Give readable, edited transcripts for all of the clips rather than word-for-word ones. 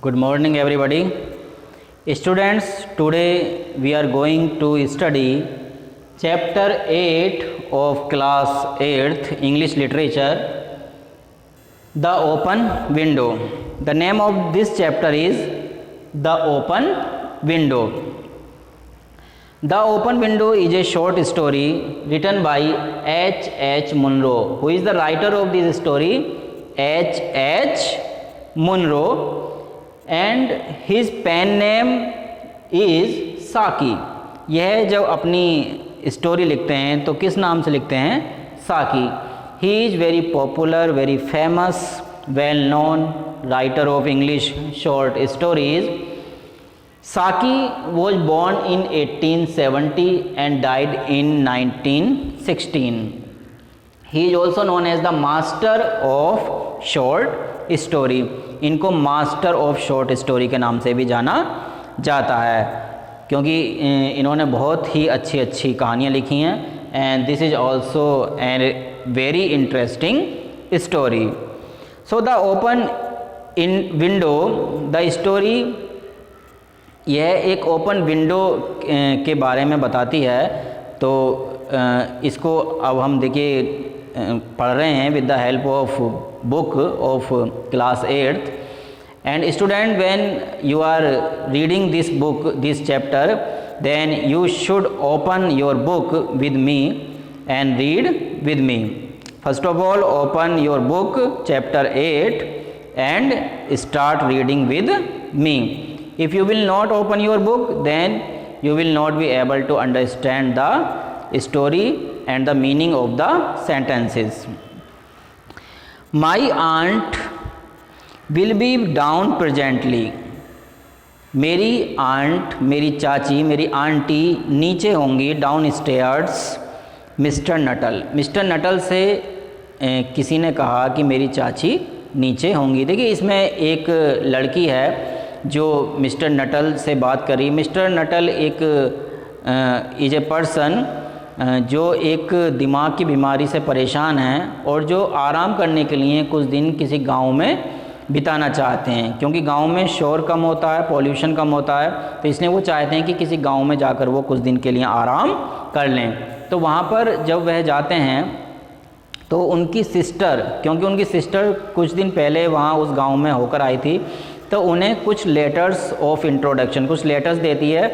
Good morning everybody. Students, today we are going to study chapter 8 of class 8th English literature, The Open Window. The name of this chapter is The Open Window. The Open Window is a short story written by H. Munro. Who is the writer of this story? H. Munro, and his pen name is साकी. यह जब अपनी story लिखते हैं तो किस नाम से लिखते हैं? साकी. He is very popular, very famous, well known writer of English short stories. साकी was born in 1870 and died in 1916. He is also known as the master of short story. इनको मास्टर ऑफ शॉर्ट स्टोरी के नाम से भी जाना जाता है क्योंकि इन्होंने बहुत ही अच्छी अच्छी कहानियाँ लिखी हैं. And this is also a very interesting story. So the open in window, the story, यह एक ओपन विंडो के बारे में बताती है. तो इसको अब हम देखिए पढ़ रहे हैं with the help of book of class 8th. And student, when you are reading this book, this chapter, then you should open your book with me and read with me. First of all, open your book chapter 8 and start reading with me. If you will not open your book, then you will not be able to understand the story and the meaning of the sentences. My aunt will be down presently. मेरी aunt, मेरी चाची, मेरी aunty नीचे होंगी, down stairs. Mister Nuttel, Mister Nuttall से किसी ने कहा कि मेरी चाची नीचे होंगी. देखिए इसमें एक लड़की है जो मिस्टर नटल से बात करी. मिस्टर नटल एक इज ए पर्सन जो एक दिमाग की बीमारी से परेशान हैं और जो आराम करने के लिए कुछ दिन किसी गांव में बिताना चाहते हैं क्योंकि गांव में शोर कम होता है, पॉल्यूशन कम होता है, तो इसलिए वो चाहते हैं कि किसी गांव में जाकर वो कुछ दिन के लिए आराम कर लें. तो वहाँ पर जब वह जाते हैं तो उनकी सिस्टर, क्योंकि उनकी सिस्टर कुछ दिन पहले वहाँ उस गाँव में होकर आई थी, तो उन्हें कुछ लेटर्स ऑफ इंट्रोडक्शन, कुछ लेटर्स देती है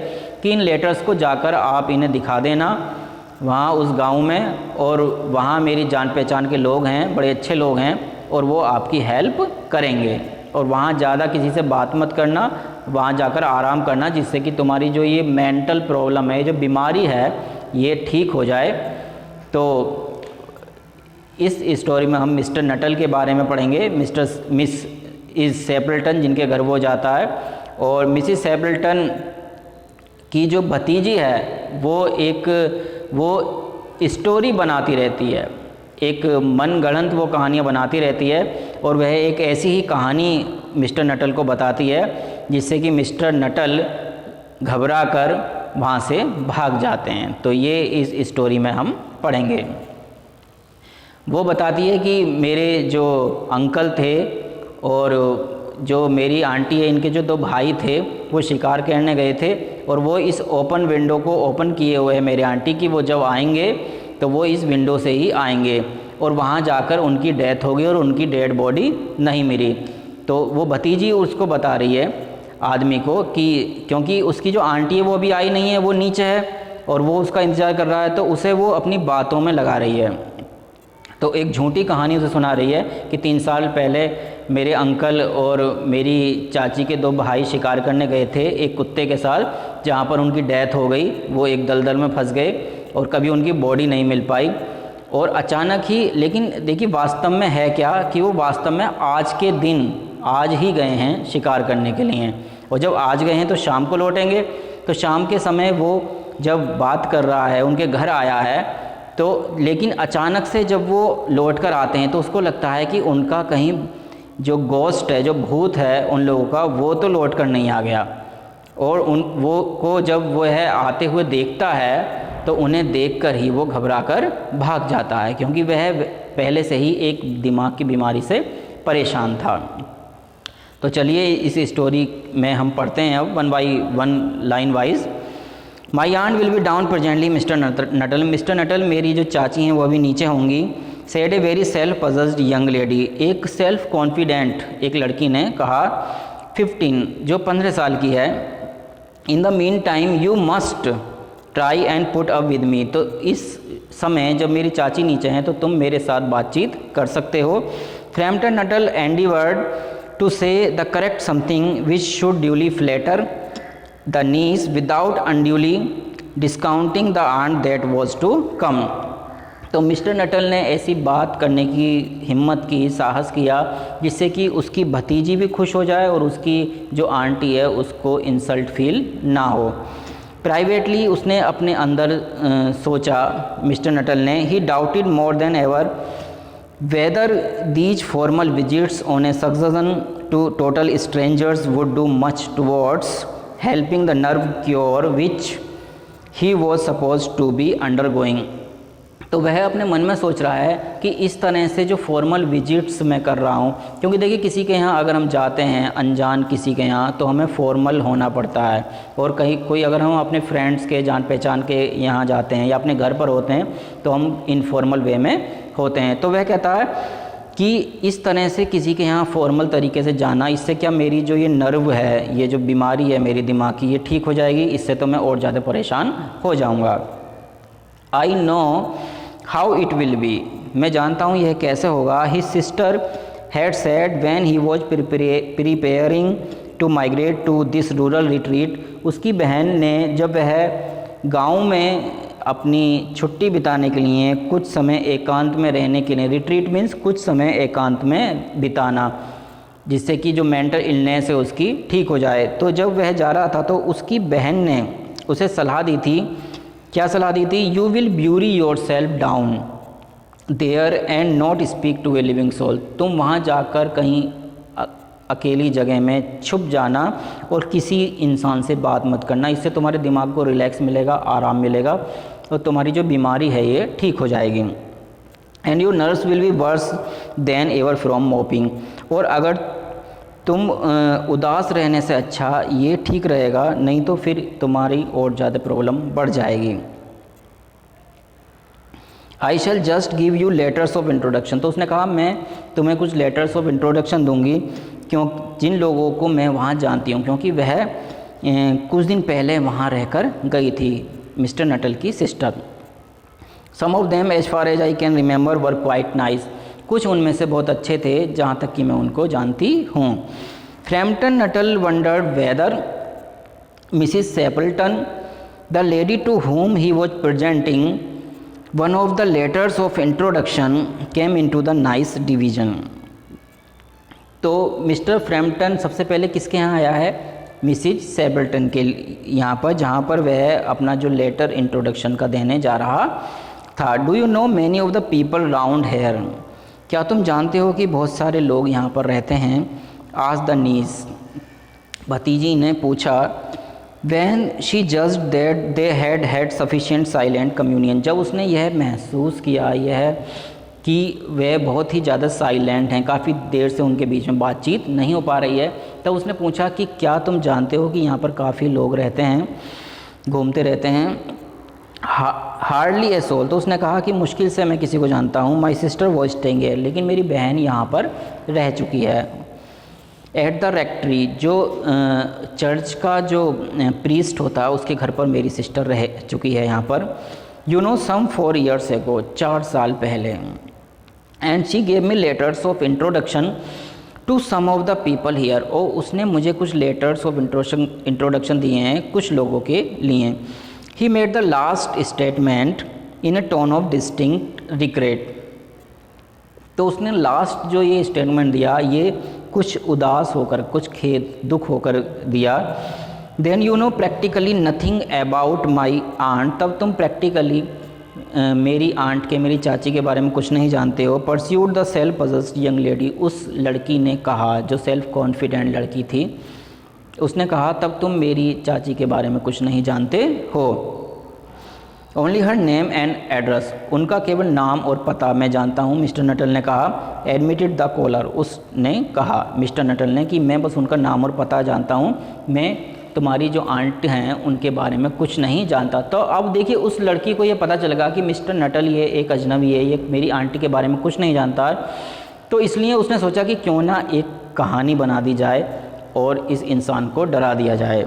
कि इन लेटर्स को जाकर आप इन्हें दिखा देना वहाँ उस गांव में, और वहाँ मेरी जान पहचान के लोग हैं, बड़े अच्छे लोग हैं और वो आपकी हेल्प करेंगे. और वहाँ ज़्यादा किसी से बात मत करना, वहाँ जाकर आराम करना, जिससे कि तुम्हारी जो ये मेंटल प्रॉब्लम है, जो बीमारी है, ये ठीक हो जाए. तो इस स्टोरी में हम मिस्टर नटल के बारे में पढ़ेंगे. मिस इज़ सेपल्टन जिनके घर वो जाता है, और मिसिस सेपल्टन की जो भतीजी है वो स्टोरी बनाती रहती है, एक मनगढ़ंत वो कहानियाँ बनाती रहती है, और वह एक ऐसी ही कहानी मिस्टर नटल को बताती है जिससे कि मिस्टर नटल घबरा कर वहाँ से भाग जाते हैं. तो ये इस स्टोरी में हम पढ़ेंगे. वो बताती है कि मेरे जो अंकल थे और जो मेरी आंटी है, इनके जो दो भाई थे वो शिकार करने गए थे, और वो इस ओपन विंडो को ओपन किए हुए हैं मेरे आंटी की. वो जब आएंगे तो वो इस विंडो से ही आएंगे, और वहाँ जाकर उनकी डेथ हो गई और उनकी डेड बॉडी नहीं मिली. तो वो भतीजी उसको बता रही है आदमी को कि क्योंकि उसकी जो आंटी है वो अभी आई नहीं है, वो नीचे है और वो उसका इंतज़ार कर रहा है, तो उसे वो अपनी बातों में लगा रही है. तो एक झूठी कहानी उसे सुना रही है कि 3 साल पहले मेरे अंकल और मेरी चाची के 2 भाई शिकार करने गए थे एक कुत्ते के साथ, जहाँ पर उनकी डेथ हो गई. वो एक दलदल में फंस गए और कभी उनकी बॉडी नहीं मिल पाई. और अचानक ही, लेकिन देखिए वास्तव में है क्या कि वो वास्तव में आज के दिन आज ही गए हैं शिकार करने के लिए, और जब आज गए हैं तो शाम को लौटेंगे. तो शाम के समय वो जब बात कर रहा है, उनके घर आया है, तो लेकिन अचानक से जब वो लौट कर आते हैं तो उसको लगता है कि उनका कहीं जो गोस्ट है, जो भूत है उन लोगों का, वो तो लौट कर नहीं आ गया. और वो को जब वो है आते हुए देखता है तो उन्हें देखकर ही वो घबराकर भाग जाता है, क्योंकि वह पहले से ही एक दिमाग की बीमारी से परेशान था. तो चलिए इस स्टोरी में हम पढ़ते हैं अब one by one line wise. My aunt will be down presently Mister Nuttel. Mister Nuttel मेरी जो चाची हैं वो अभी नीचे होंगी। Said a very self possessed young lady, एक सेल्फ कॉन्फिडेंट एक लड़की ने कहा 15 जो 15 साल की है। In the mean time you must try and put up with me, तो इस समय जब मेरी चाची नीचे हैं तो तुम मेरे साथ बातचीत कर सकते हो। Framton Nuttel endeavoured to say the correct something which should duly flatter the niece without unduly discounting the aunt that was to come. तो मिस्टर नटल ने ऐसी बात करने की हिम्मत की, साहस किया जिससे कि उसकी भतीजी भी खुश हो जाए और उसकी जो आंटी है उसको इंसल्ट फील ना हो। प्राइवेटली उसने अपने अंदर सोचा मिस्टर नटल ने, he doubted more than ever whether these formal visits on a succession to total strangers would do much towards helping the nerve cure which he was supposed to be undergoing. तो वह अपने मन में सोच रहा है कि इस तरह से जो फॉर्मल विजिट्स मैं कर रहा हूँ, क्योंकि देखिए किसी के यहाँ अगर हम जाते हैं अनजान किसी के यहाँ तो हमें फॉर्मल होना पड़ता है, और कहीं कोई अगर हम अपने फ्रेंड्स के जान पहचान के यहाँ जाते हैं या अपने घर पर होते हैं तो हम इनफॉर्मल वे में होते हैं। तो वह कहता है कि इस तरह से किसी के यहाँ फॉर्मल तरीके से जाना, इससे क्या मेरी जो ये नर्व है, ये जो बीमारी है मेरी दिमाग की, ये ठीक हो जाएगी, इससे तो मैं और ज़्यादा परेशान हो जाऊँगा। I know how it will be, मैं जानता हूँ यह कैसे होगा। His sister had said when he was preparing to migrate to this rural retreat, उसकी बहन ने जब वह गांव में अपनी छुट्टी बिताने के लिए कुछ समय एकांत में रहने के लिए, रिट्रीट मीन्स कुछ समय एकांत में बिताना, जिससे कि जो मेंटल इलनेस है उसकी ठीक हो जाए। तो जब वह जा रहा था तो उसकी बहन ने उसे सलाह दी थी, क्या सलाह दी थी? You will bury yourself down there and not speak to a living soul, तुम वहाँ जाकर कहीं अकेली जगह में छुप जाना और किसी इंसान से बात मत करना, इससे तुम्हारे दिमाग को रिलैक्स मिलेगा, आराम मिलेगा और तुम्हारी जो बीमारी है ये ठीक हो जाएगी। And your nerves will be worse than ever from mopping, और अगर तुम उदास रहने से अच्छा ये ठीक रहेगा, नहीं तो फिर तुम्हारी और ज़्यादा प्रॉब्लम बढ़ जाएगी। I shall just give you letters of introduction, तो उसने कहा मैं तुम्हें कुछ लेटर्स ऑफ इंट्रोडक्शन दूंगी क्यों, जिन लोगों को मैं वहाँ जानती हूँ, क्योंकि वह कुछ दिन पहले वहाँ रहकर गई थी, मिस्टर नटल की sister. Some of them as far as I can remember were quite nice, कुछ उनमें से बहुत अच्छे थे जहाँ तक कि मैं उनको जानती हूँ। Frampton Nuttel wondered whether Mrs Sappleton the lady to whom he was presenting one of the letters of introduction came into the nice division। तो मिस्टर फ्रैम्पटन सबसे पहले किसके यहाँ आया है? मिसिज सेपल्टन के यहाँ पर, जहाँ पर वह अपना जो लेटर इंट्रोडक्शन का देने जा रहा था। Do you know many of the people round here, क्या तुम जानते हो कि बहुत सारे लोग यहाँ पर रहते हैं? आज द नीस, भतीजी ने पूछा। When she judged that they had had sufficient silent communion, जब उसने यह महसूस किया यह कि वे बहुत ही ज़्यादा साइलेंट हैं, काफ़ी देर से उनके बीच में बातचीत नहीं हो पा रही है, तब उसने पूछा कि क्या तुम जानते हो कि यहाँ पर काफ़ी लोग रहते हैं, घूमते रहते हैं? हार्डली ए सोल, तो उसने कहा कि मुश्किल से मैं किसी को जानता हूँ। My sister was staying here, लेकिन मेरी बहन यहाँ पर रह चुकी है। एट द रेक्ट्री, जो चर्च का जो प्रीस्ट होता है उसके घर पर मेरी सिस्टर रह चुकी है यहाँ पर। You know some 4 years ago, 4 साल पहले। And she gave me letters of introduction to some of the people here, और उसने मुझे कुछ लेटर्स ऑफ इंट्रोडक्शन दिए हैं कुछ लोगों के लिए। He made the last statement in a tone of distinct regret, तो उसने लास्ट जो ये स्टेटमेंट दिया ये कुछ उदास होकर, कुछ खेद दुख होकर दिया। Then you know practically nothing about my aunt, तब तुम प्रैक्टिकली मेरी आंट के, मेरी चाची के बारे में कुछ नहीं जानते हो। Pursued the self possessed young lady, उस लड़की ने कहा जो सेल्फ कॉन्फिडेंट लड़की थी, उसने कहा तब तुम मेरी चाची के बारे में कुछ नहीं जानते हो। Only her name and address, उनका केवल नाम और पता मैं जानता हूँ, मिस्टर नटल ने कहा। एडमिटेड द कॉलर, उसने कहा, मिस्टर नटल ने, कि मैं बस उनका नाम और पता जानता हूँ, मैं तुम्हारी जो आंट हैं उनके बारे में कुछ नहीं जानता। तो अब देखिए उस लड़की को ये पता चलेगा कि मिस्टर नटल ये एक अजनबी है, ये मेरी आंटी के बारे में कुछ नहीं जानता। तो इसलिए उसने सोचा कि क्यों ना एक कहानी बना दी जाए और इस इंसान को डरा दिया जाए।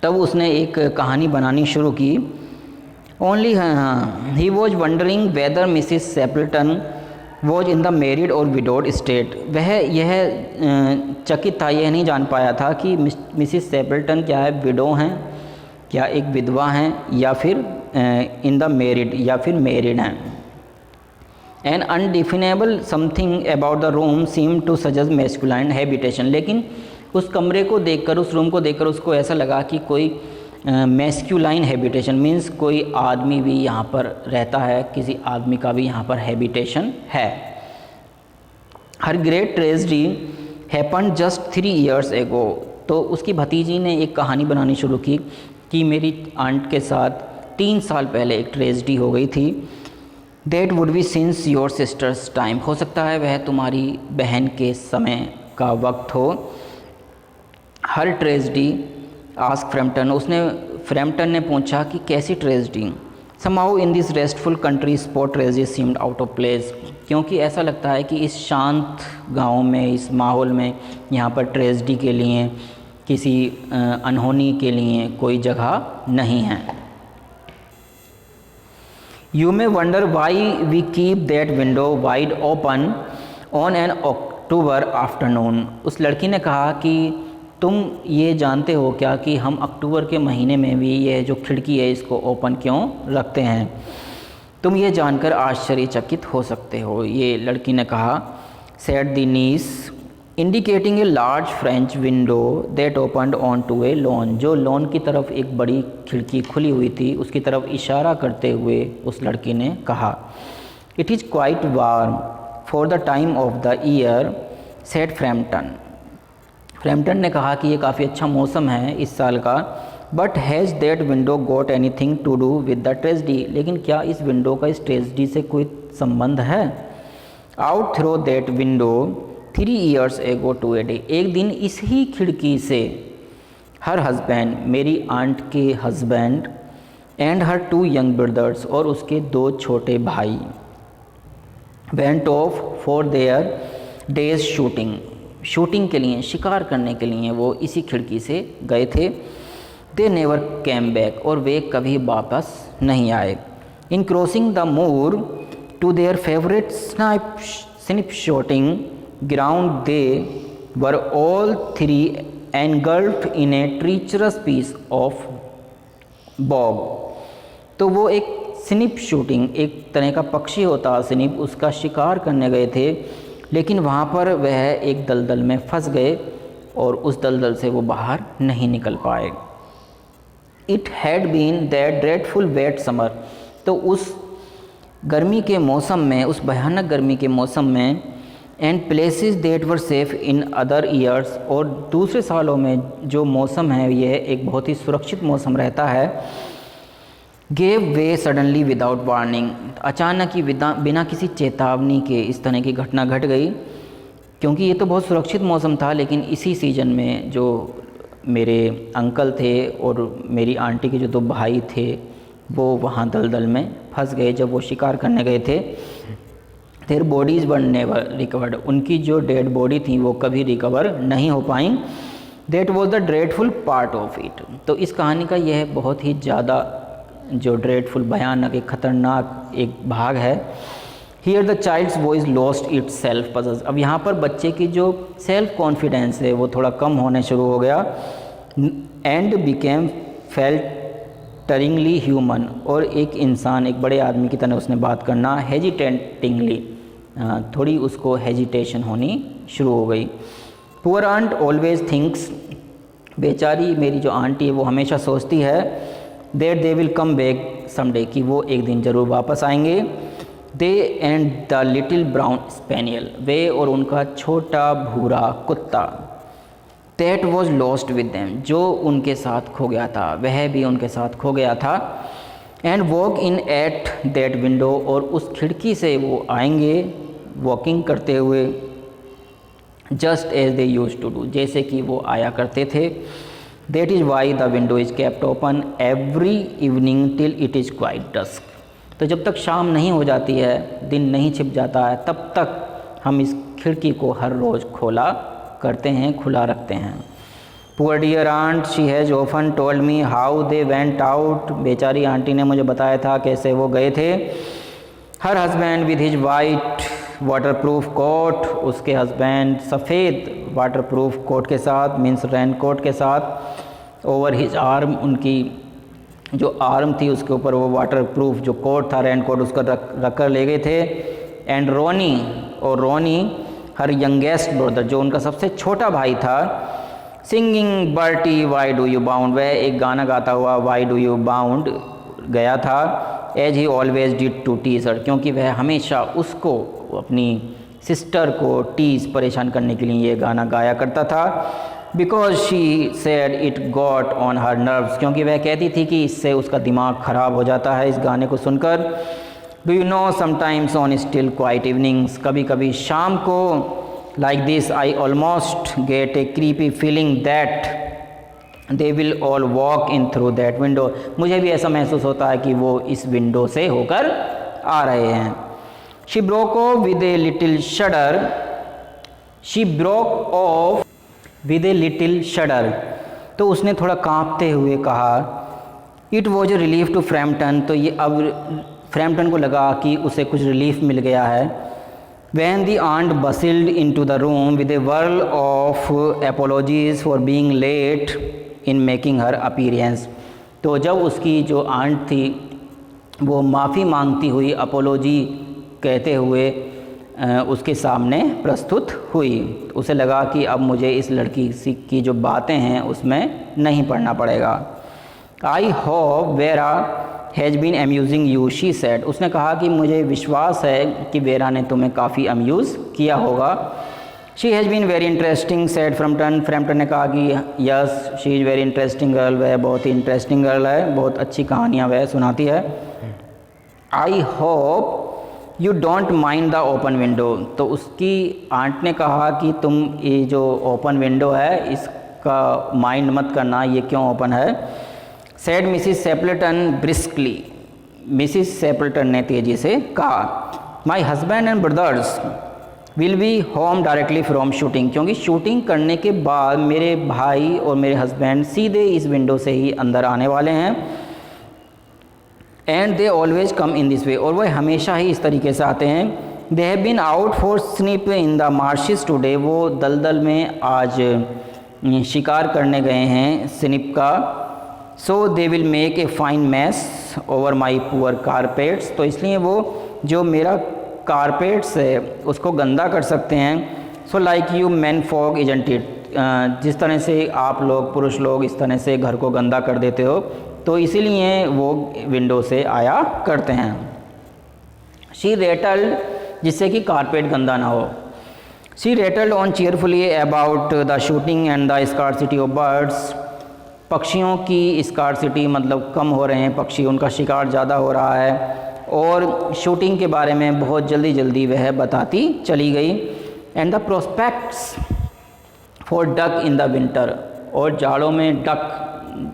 तब उसने एक कहानी बनानी शुरू की। Only he was wondering whether Mrs Sappleton was in the married or widowed state. वह यह चकित था, यह नहीं जान पाया था कि मिसिस सेपल्टन क्या है, विडो हैं, क्या एक विधवा हैं, या फिर इन द मैरिड, या फिर मैरिड हैं। An undefinable something about the room seemed to suggest masculine habitation. लेकिन उस कमरे को देखकर, उस रूम को देखकर उसको ऐसा लगा कि कोई मैस्कुलाइन हैबिटेशन मीन्स कोई आदमी भी यहाँ पर रहता है, किसी आदमी का भी यहाँ पर हैबिटेशन है। Her great tragedy happened just 3 years एगो। तो उसकी भतीजी ने एक कहानी बनानी शुरू की कि मेरी आंट के साथ 3 साल पहले एक ट्रेजेडी हो गई थी। That would be since your sisters time, हो सकता है वह तुम्हारी बहन के समय का वक्त हो। हर ट्रेजेडी आस्क फ्रैम्पटन, फ्रैम्पटन ने पूछा कि कैसी tragedy. Somehow in this restful country spot tragedy seemed out of place, क्योंकि ऐसा लगता है कि इस शांत गांव में, इस माहौल में यहाँ पर ट्रेजेडी के लिए, किसी अनहोनी के लिए कोई जगह नहीं है। You may wonder why we keep that window wide open on an October afternoon. उस लड़की ने कहा कि तुम ये जानते हो क्या कि हम अक्टूबर के महीने में भी ये जो खिड़की है इसको ओपन क्यों रखते हैं। तुम ये जानकर आश्चर्यचकित हो सकते हो, ये लड़की ने कहा। Said the niece indicating a large French window that opened on to a lawn. जो लॉन की तरफ एक बड़ी खिड़की खुली हुई थी उसकी तरफ इशारा करते हुए उस लड़की ने कहा। It is quite warm for the time of the year, said Framton. Framton ने कहा कि ये काफ़ी अच्छा मौसम है इस साल का। But has that window got anything to do with the tragedy, लेकिन क्या इस विंडो का इस ट्रेजेडी से कोई संबंध है। Out through that window 3 years ago to a day, एक दिन इस ही खिड़की से हर हस्बैंड, मेरी आंट के husband, and her 2 young brothers, और उसके 2 छोटे भाई, went off for their day's shooting के लिए, शिकार करने के लिए वो इसी खिड़की से गए थे। दे नेवर कैम बैक, और वे कभी वापस नहीं आए। In crossing the moor to their favourite snipe shooting ground they were all 3 engulfed in a treacherous piece of bog. तो वो एक स्निप शूटिंग, एक तरह का पक्षी होता है स्निप, उसका शिकार करने गए थे, लेकिन वहाँ पर वह एक दलदल में फंस गए और उस दलदल से वो बाहर नहीं निकल पाए। It had been that dreadful wet summer, तो उस गर्मी के मौसम में, उस भयानक गर्मी के मौसम में, and places that were safe in other years, और दूसरे सालों में जो मौसम है यह एक बहुत ही सुरक्षित मौसम रहता है। गेव वे सडनली विदाउट वार्निंग, अचानक ही बिना किसी चेतावनी के इस तरह की घटना घट गई, क्योंकि ये तो बहुत सुरक्षित मौसम था, लेकिन इसी सीज़न में जो मेरे अंकल थे और मेरी आंटी के जो 2 भाई थे वो वहाँ दलदल में फंस गए जब वो शिकार करने गए थे। Their bodies were never recovered, उनकी जो डेड बॉडी थी वो कभी रिकवर नहीं हो पाई। That was the dreadful part of it, तो इस कहानी का यह बहुत ही ज़्यादा जो ड्रेडफुल, भयानक, एक खतरनाक एक भाग है। Here the child's voice lost its self possessed, अब यहाँ पर बच्चे की जो सेल्फ कॉन्फिडेंस है वो थोड़ा कम होने शुरू हो गया। एंड बिकेम फेल्टरिंगली ह्यूमन, और एक इंसान, एक बड़े आदमी की तरह उसने बात करना। हेजिटेटिंगली, थोड़ी उसको हेजिटेशन होनी शुरू हो गई। पुअर आंट ऑलवेज थिंक्स, बेचारी मेरी जो आंटी है वो हमेशा सोचती है that they will come back someday, कि वो एक दिन ज़रूर वापस आएंगे। They and the little brown spaniel, वे और उनका छोटा भूरा कुत्ता। That was lost with them, जो उनके साथ खो गया था वह भी उनके साथ खो गया था। And walk in at that window, और उस खिड़की से वो आएंगे वॉकिंग करते हुए, just as they used to do, जैसे कि वो आया करते थे। That is why the window is kept open every evening till it is quite dusk. तो जब तक शाम नहीं हो जाती है, दिन नहीं छिप जाता है, तब तक हम इस खिड़की को हर रोज़ खोला करते हैं, खुला रखते हैं। Poor dear aunt she has often told me how they went out, बेचारी आंटी ने मुझे बताया था कैसे वो गए थे। Her husband with his white waterproof coat, उसके हस्बैंड सफ़ेद वाटरप्रूफ कोट के साथ, मीन्स रेन कोट के साथ, ओवर हिज आर्म, उनकी जो आर्म थी उसके ऊपर वो वाटरप्रूफ जो कोट था, रेन कोट, उसका रख कर ले गए थे। एंड रोनी, और रोनी हर यंगेस्ट ब्रदर, जो उनका सबसे छोटा भाई था, singing Bertie why do you bound, वह एक गाना गाता हुआ वाई डू यू बाउंड गया था। As he always did to tease her, क्योंकि वह हमेशा उसको, अपनी सिस्टर को टीज परेशान करने के लिए ये गाना गाया करता था। Because she said it got on her nerves, क्योंकि वह कहती थी कि इससे उसका दिमाग ख़राब हो जाता है इस गाने को सुनकर। Do you know sometimes on still quite evenings, कभी कभी शाम को, like this I almost gate A creepy feeling that they will all walk in through that window, मुझे भी ऐसा महसूस होता है कि वो इस विंडो से होकर आ रहे हैं। She broke off with a little shudder, she broke off with a little shudder, तो उसने थोड़ा कांपते हुए कहा। It was a relief to Framton, तो ये अब फ्रैम्पटन को लगा कि उसे कुछ रिलीफ मिल गया है। Then the aunt bustled into the room with a whirl of apologies for being late in making her appearance, तो जब उसकी जो आंट थी वो माफ़ी मांगती हुई, अपोलॉजी कहते हुए उसके सामने प्रस्तुत हुई, उसे लगा कि अब मुझे इस लड़की की जो बातें हैं उसमें नहीं पढ़ना पड़ेगा। I hope Vera has been amusing you, she said, उसने कहा कि मुझे विश्वास है कि वेरा ने तुम्हें काफ़ी अम्यूज़ किया होगा। She has been very interesting said Framton, Framton ने कहा कि yes she is very interesting girl, वह बहुत ही इंटरेस्टिंग गर्ल है, बहुत अच्छी कहानियाँ वह सुनाती है। I hope you don't mind the open window, तो उसकी आंट ने कहा कि तुम ये जो ओपन विंडो है इसका माइंड मत करना, ये क्यों ओपन है। Said Mrs सेपल्टन briskly, Mrs Sappleton ने तेज़ी से कहा। My husband and brothers will be home directly from shooting, क्योंकि शूटिंग करने के बाद मेरे भाई और मेरे हस्बैंड सीधे इस विंडो से ही अंदर आने वाले हैं। And they always come in this way, और वह हमेशा ही इस तरीके से आते हैं। They have been out for snipe in the marshes today, वो दलदल में आज शिकार करने गए हैं स्निप का। So they will make a fine mess over my poor carpets, तो इसलिए वो जो मेरा कारपेट्स है उसको गंदा कर सकते हैं। So like you man fog isn't it, जिस तरह से आप लोग पुरुष लोग इस तरह से घर को गंदा कर देते हो, तो इसीलिए वो विंडो से आया करते हैं। शी रेटल्ड, जिससे कि कारपेट गंदा ना हो। She rattled on cheerfully about the shooting and the scarcity of birds, पक्षियों की स्कार्सिटी मतलब कम हो रहे हैं पक्षी, उनका शिकार ज़्यादा हो रहा है, और शूटिंग के बारे में बहुत जल्दी जल्दी वह बताती चली गई। And the prospects for duck in the winter, और जाड़ों में डक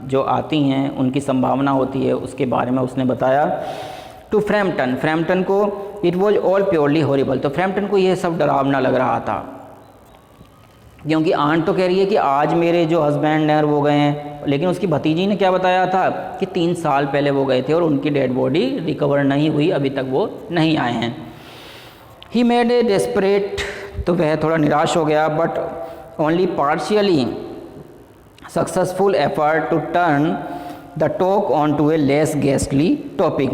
जो आती हैं उनकी संभावना होती है उसके बारे में उसने बताया। टू फ्रैम्पटन, फ्रैम्पटन को it was all purely horrible, तो फ्रैम्पटन को यह सब डरावना लग रहा था, क्योंकि आंट तो कह रही है कि आज मेरे जो हस्बैंड हैं वो गए हैं, लेकिन उसकी भतीजी ने क्या बताया था कि 3 साल पहले वो गए थे और उनकी डेड बॉडी रिकवर नहीं हुई, अभी तक वो नहीं आए हैं। ही मेड ए डेस्परेट, तो वह थोड़ा निराश हो गया, but only partially successful effort to turn the talk on to a less ghastly topic,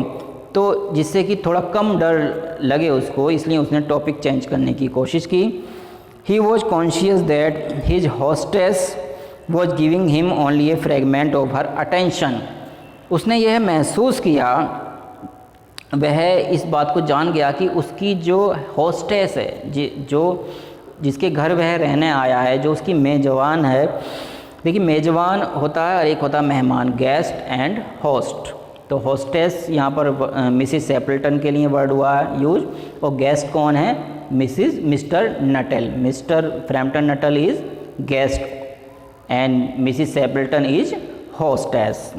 तो जिससे कि थोड़ा कम डर लगे उसको, इसलिए उसने टॉपिक चेंज करने की कोशिश की। He was conscious that his hostess was giving him only A fragment of her attention, उसने यह महसूस किया, वह इस बात को जान गया कि उसकी जो हॉस्टेस है, जो जिसके घर वह रहने आया है, जो उसकी मेज़बान है, देखिए मेज़बान होता है और एक होता है मेहमान, गेस्ट एंड होस्ट। तो होस्टेस यहाँ पर मिसिस सेपल्टन के लिए वर्ड हुआ है यूज, और गेस्ट कौन है, Mr Nuttel. Mr Frampton Nuttel is guest and Mrs Sappleton is hostess.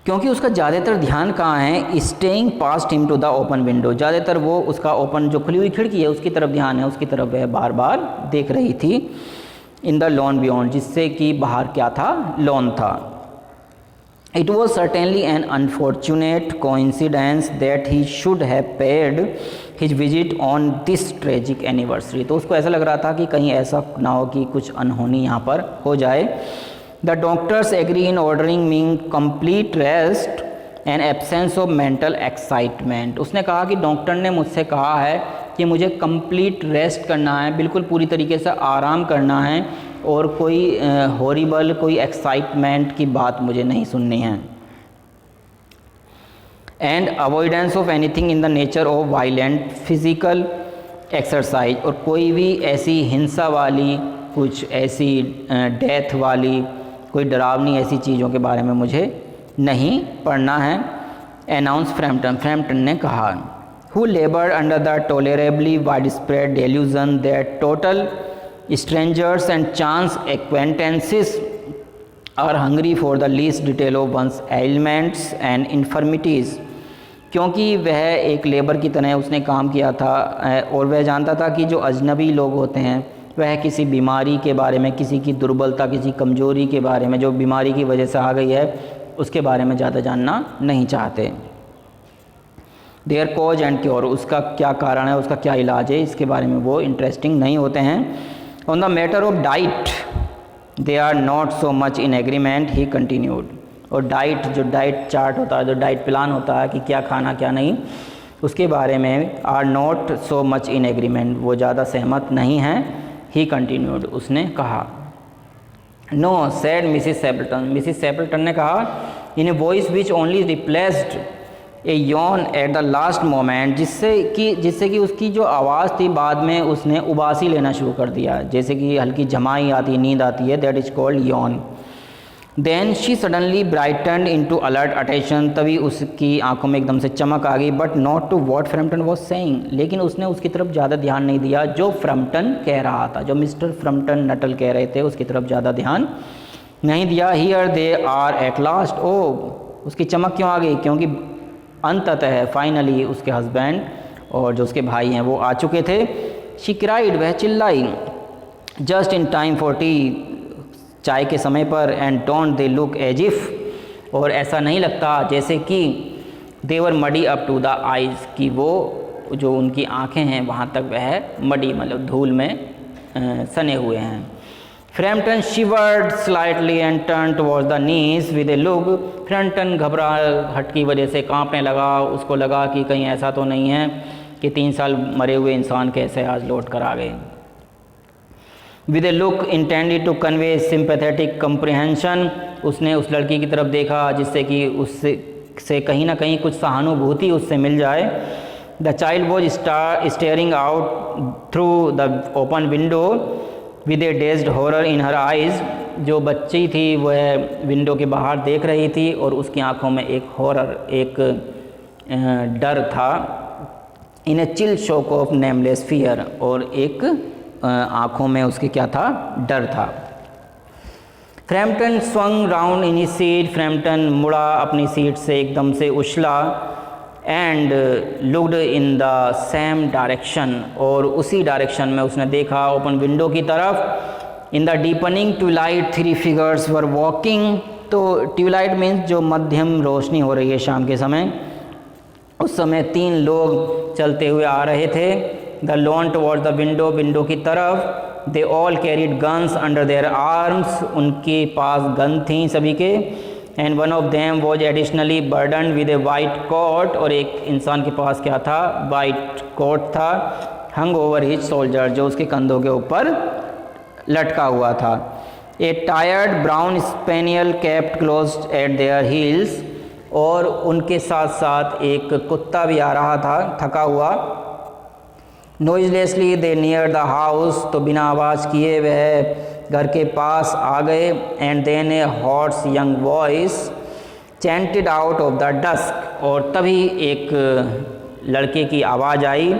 क्योंकि उसका ज़्यादातर ध्यान कहाँ है, staring past him to the open window, ज़्यादातर वो उसका ओपन जो खुली हुई खिड़की है उसकी तरफ ध्यान है, उसकी तरफ वह बार बार देख रही थी। इन द लॉन बियॉन्ड, जिससे कि बाहर क्या था, लॉन था। It was certainly an unfortunate coincidence that he should have paid his visit on this tragic anniversary. तो उसको ऐसा लग रहा था कि कहीं ऐसा ना हो कि कुछ अनहोनी यहाँ पर हो जाए। The doctors agree in ordering me complete rest and absence of mental excitement. उसने कहा कि डॉक्टर ने मुझसे कहा है कि मुझे कंप्लीट रेस्ट करना है, बिल्कुल पूरी तरीके से आराम करना है, और कोई हॉरिबल कोई एक्साइटमेंट की बात मुझे नहीं सुननी है। And avoidance of anything in the nature of violent physical exercise, और कोई भी ऐसी हिंसा वाली, कुछ ऐसी डेथ वाली, कोई डरावनी ऐसी चीज़ों के बारे में मुझे नहीं पढ़ना है। अनाउंस फ्रैम्पटन ने कहा, who laboured under the tolerably widespread delusion that total strangers and chance acquaintances are hungry for the least detail of one's ailments and infirmities। क्योंकि वह एक लेबर की तरह उसने काम किया था और वह जानता था कि जो अजनबी लोग होते हैं वह किसी बीमारी के बारे में, किसी की दुर्बलता, किसी कमज़ोरी के बारे में जो बीमारी की वजह से आ गई है उसके बारे में ज़्यादा जानना नहीं चाहते। देयर कॉज एंड क्योर, उसका क्या कारण है, उसका क्या इलाज है, इसके बारे में वो इंटरेस्टिंग नहीं होते हैं। On the matter of diet they are not so much in agreement, he continued. और डाइट, जो डाइट चार्ट होता है, जो डाइट प्लान होता है कि क्या खाना क्या नहीं, उसके बारे में are not so much in agreement, वो ज़्यादा सहमत नहीं हैं। ही कंटिन्यूड, उसने कहा। No said Mrs Sappleton, Mrs Sappleton ने कहा in a voice which only replaced a yawn at the last moment, जिससे कि उसकी जो आवाज़ थी बाद में उसने उबासी लेना शुरू कर दिया, जैसे कि हल्की झमाई आती, नींद आती है, that is called yawn. Then she suddenly brightened into alert attention, तभी उसकी आंखों में एकदम से चमक आ गई, but not to what Frampton was saying, लेकिन उसने उसकी तरफ ज़्यादा ध्यान नहीं दिया जो फ्रैम्पटन कह रहा था, जो मिस्टर फ्रैम्पटन नटल कह रहे थे उसकी तरफ ज़्यादा ध्यान नहीं दिया। Here they are at last, ओ उसकी चमक क्यों आ गई, क्योंकि अंततः फाइनली उसके हस्बैंड और जो उसके भाई हैं वो आ चुके थे। शी क्राइड, वह चिल्लाई, just in time for tea, चाय के समय पर, and don't they look as if, और ऐसा नहीं लगता जैसे कि they were muddy up to the eyes, कि वो जो उनकी आँखें हैं वहाँ तक वह मडी मतलब धूल में सने हुए हैं। Frampton शिवर्ड slightly and turn towards the knees with a look, Frampton घबराहट की वजह से कांपने लगा, उसको लगा कि कहीं ऐसा तो नहीं है कि 3 साल मरे हुए इंसान कैसे आज लौट कर आ गए। With a look intended to convey sympathetic comprehension, उसने उस लड़की की तरफ देखा जिससे कि उससे कहीं ना कहीं कुछ सहानुभूति उससे मिल जाए। The child was staring out through the open window with A dazed horror in her eyes, जो बच्ची थी वह विंडो के बाहर देख रही थी और उसकी आंखों में एक हॉरर, एक डर था। In a chill shock of nameless fear, और एक आंखों में उसके क्या था, डर था। Frampton swung round in his seat, Frampton मुड़ा अपनी सीट से एकदम से उछला, and looked in the same direction, और उसी डायरेक्शन में उसने देखा ओपन विंडो की तरफ। In the deepening Twilight 3 figures were walking, तो ट्विलाइट मीन्स जो मध्यम रोशनी हो रही है शाम के समय, उस समय 3 लोग चलते हुए आ रहे थे। The lawn towards the window, window की तरफ। They all carried guns under their arms, उनके पास गन थी सभी के। And one of them was additionally burden with a white coat, और एक इंसान के पास क्या था, वाइट कोट था। हंग ओवर हिज सोल्जर, जो उसके कंधों के ऊपर लटका हुआ था। A tired brown spaniel kept close at their heels, और उनके साथ साथ एक कुत्ता भी आ रहा था थका हुआ। नॉइजलेसली दे नियर द हाउस, तो बिना आवाज़ किए वह घर के पास आ गए। And then a hoarse young voice chanted out of the dusk, और तभी एक लड़के की आवाज़ आई,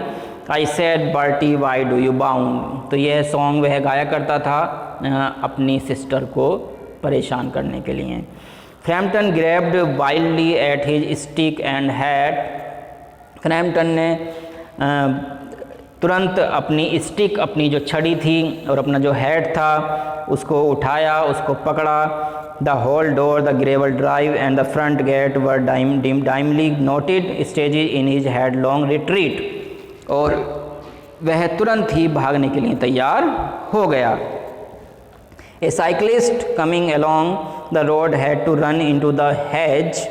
I said Bertie why do you bound. तो यह सॉन्ग वह गाया करता था अपनी सिस्टर को परेशान करने के लिए। Frampton grabbed wildly at his stick and hat. Frampton ने तुरंत अपनी स्टिक, अपनी जो छड़ी थी और अपना जो हैट था उसको उठाया, उसको पकड़ा। The hall door, the gravel drive and the front gate were dimly noted stages in his headlong retreat. और वह तुरंत ही भागने के लिए तैयार हो गया। A cyclist coming along the road had to run into the hedge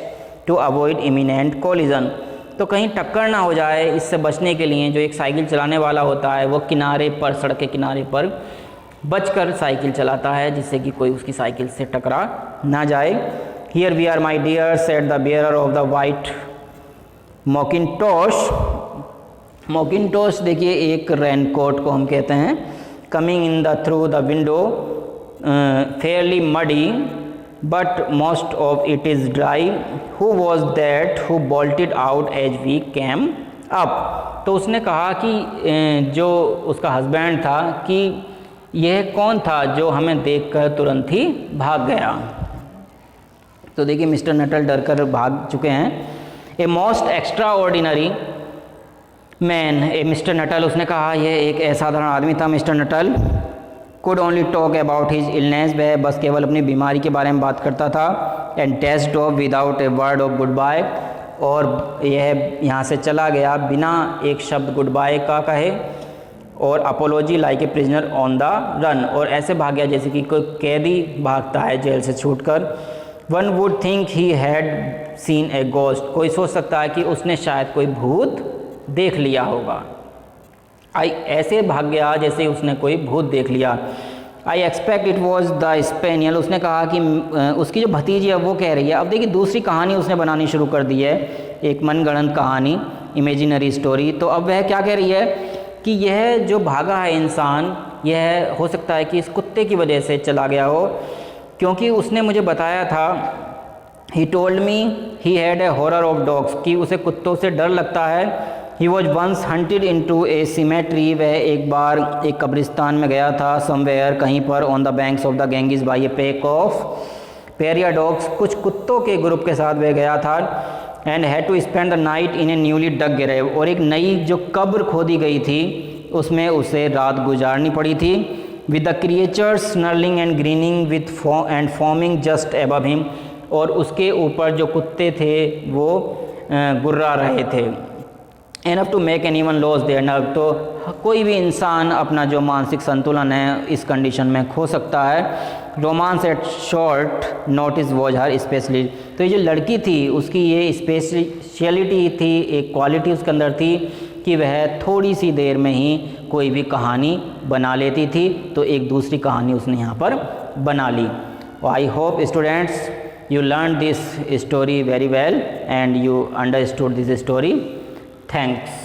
to avoid imminent collision. तो कहीं टक्कर ना हो जाए, इससे बचने के लिए जो एक साइकिल चलाने वाला होता है वो किनारे पर, सड़क के किनारे पर बचकर साइकिल चलाता है, जिससे कि कोई उसकी साइकिल से टकरा ना जाए। Here we are my dear said the bearer of the white mackintosh. Mackintosh देखिए एक रेनकोट को हम कहते हैं। Coming in the through the window fairly muddy but most of it is dry. Who was that who bolted out as we came up. तो उसने कहा कि जो उसका हस्बैंड था कि यह कौन था जो हमें देखकर तुरंत ही भाग गया। तो देखिए मिस्टर नटल डर कर भाग चुके हैं। A most extra ordinary man, A mister Nuttall, उसने कहा यह एक असाधारण आदमी था mister Nuttall. Could only talk about his illness, वह बस केवल अपनी बीमारी के बारे में बात करता था। And dashed off without a word of goodbye, और यह यहाँ से चला गया बिना एक शब्द गुड बाय का कहे। और apology like a prisoner on the run, और ऐसे भाग गया जैसे कि कोई कैदी भागता है जेल से छूटकर। One would think he had seen a ghost, कोई सोच सकता है कि उसने शायद कोई भूत देख लिया होगा। आई ऐसे भाग गया जैसे उसने कोई भूत देख लिया। I expect it was the spaniel, उसने कहा कि उसकी जो भतीजी है वो कह रही है। अब देखिए दूसरी कहानी उसने बनानी शुरू कर दी है, एक मनगढ़ंत कहानी, इमेजिनरी स्टोरी। तो अब वह क्या कह रही है कि यह जो भागा है इंसान, यह हो सकता है कि इस कुत्ते की वजह से चला गया हो, क्योंकि उसने मुझे बताया था, he told me he had a horror of dogs, कि उसे कुत्तों से डर लगता है। He was once hunted into a cemetery, वह एक बार एक कब्रिस्तान में गया था, समवेयर कहीं पर, on the banks of the Ganges by a pack of pariah dogs, कुछ कुत्तों के ग्रुप के साथ वह गया था। And had to spend the night in a newly dug grave, और एक नई जो कब्र खोदी गई थी उसमें उसे रात गुजारनी पड़ी थी। With the creatures snarling and grinning with and foaming just above him, और उसके ऊपर जो कुत्ते थे वो गुर्रा रहे थे। Enough to make anyone lose their nerve, तो कोई भी इंसान अपना जो मानसिक संतुलन है इस कंडीशन में खो सकता है। Romance at short notice was her specially, तो ये जो लड़की थी उसकी ये स्पेशलिटी थी, एक क्वालिटी उसके अंदर थी कि वह थोड़ी सी देर में ही कोई भी कहानी बना लेती थी। तो एक दूसरी कहानी उसने यहाँ पर बना ली। I hope students you learned this story very well and you understood this story. Thanks.